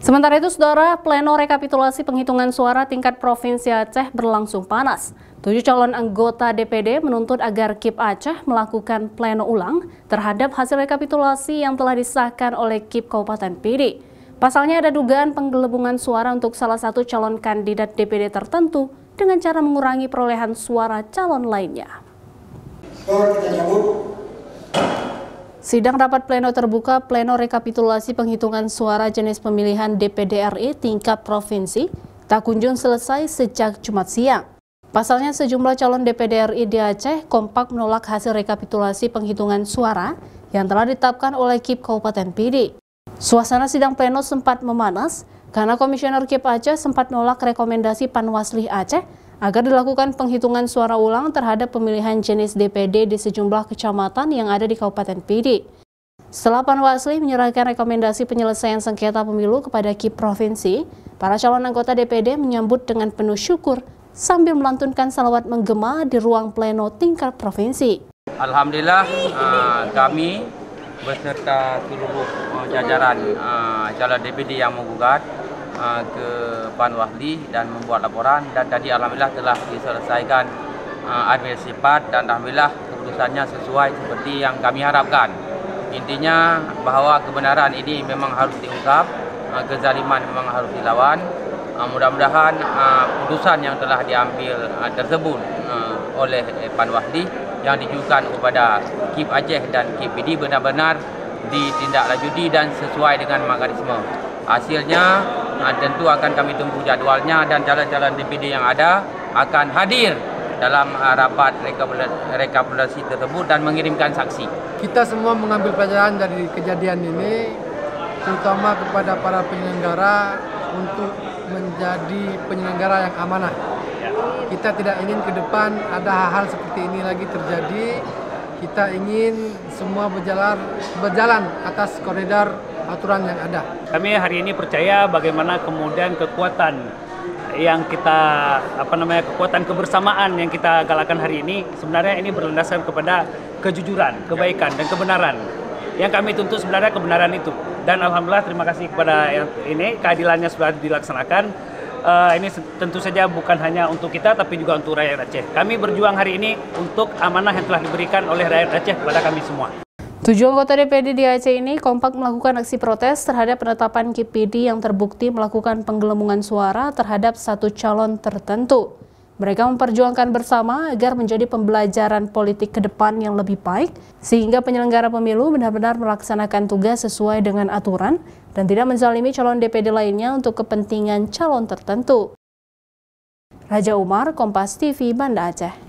Sementara itu, Saudara, pleno rekapitulasi penghitungan suara tingkat Provinsi Aceh berlangsung panas. 7 calon anggota DPD menuntut agar KIP Aceh melakukan pleno ulang terhadap hasil rekapitulasi yang telah disahkan oleh KIP Kabupaten Pidi. Pasalnya ada dugaan penggelembungan suara untuk salah satu calon kandidat DPD tertentu dengan cara mengurangi perolehan suara calon lainnya. Sidang rapat pleno terbuka pleno rekapitulasi penghitungan suara jenis pemilihan DPD RI tingkat provinsi tak kunjung selesai sejak Jumat siang. Pasalnya sejumlah calon DPD RI di Aceh kompak menolak hasil rekapitulasi penghitungan suara yang telah ditetapkan oleh KIP Kabupaten Pidi. Suasana sidang pleno sempat memanas karena Komisioner KIP Aceh sempat menolak rekomendasi Panwasli Aceh agar dilakukan penghitungan suara ulang terhadap pemilihan jenis DPD di sejumlah kecamatan yang ada di Kabupaten Pidi. Setelah Panwasli menyerahkan rekomendasi penyelesaian sengketa pemilu kepada KIP Provinsi, para calon anggota DPD menyambut dengan penuh syukur sambil melantunkan salawat menggema di ruang pleno tingkat provinsi. Alhamdulillah kami beserta seluruh jajaran calon DPD yang menggugat ke Panwasli dan membuat laporan, dan tadi alhamdulillah telah diselesaikan administrasi sifat dan alhamdulillah keputusannya sesuai seperti yang kami harapkan. Intinya bahwa kebenaran ini memang harus diungkap, kezaliman memang harus dilawan. Mudah-mudahan putusan yang telah diambil tersebut oleh Panwasli yang ditujukan kepada KIP Aceh dan KIP Pidi benar-benar ditindaklanjuti dan sesuai dengan mekanisme. Hasilnya tentu akan kami tunggu jadwalnya dan calon-calon DPD yang ada akan hadir dalam rapat rekapitulasi tersebut dan mengirimkan saksi. Kita semua mengambil pelajaran dari kejadian ini, terutama kepada para penyelenggara untuk menjadi penyelenggara yang amanah. Kita tidak ingin ke depan ada hal-hal seperti ini lagi terjadi. Kita ingin semua berjalan atas koridor aturan yang ada. Kami hari ini percaya bagaimana kemudian kekuatan yang kita kekuatan kebersamaan yang kita galakkan hari ini sebenarnya ini berlandaskan kepada kejujuran, kebaikan dan kebenaran. Yang kami tuntut sebenarnya kebenaran itu. Dan alhamdulillah terima kasih kepada ini keadilannya sudah dilaksanakan. Ini tentu saja bukan hanya untuk kita tapi juga untuk rakyat Aceh. Kami berjuang hari ini untuk amanah yang telah diberikan oleh rakyat Aceh kepada kami semua. 7 anggota DPD di Aceh ini kompak melakukan aksi protes terhadap penetapan KIP Pidi yang terbukti melakukan penggelembungan suara terhadap satu calon tertentu. Mereka memperjuangkan bersama agar menjadi pembelajaran politik ke depan yang lebih baik, sehingga penyelenggara pemilu benar-benar melaksanakan tugas sesuai dengan aturan dan tidak menzalimi calon DPD lainnya untuk kepentingan calon tertentu. Raja Umar, Kompas TV, Banda Aceh.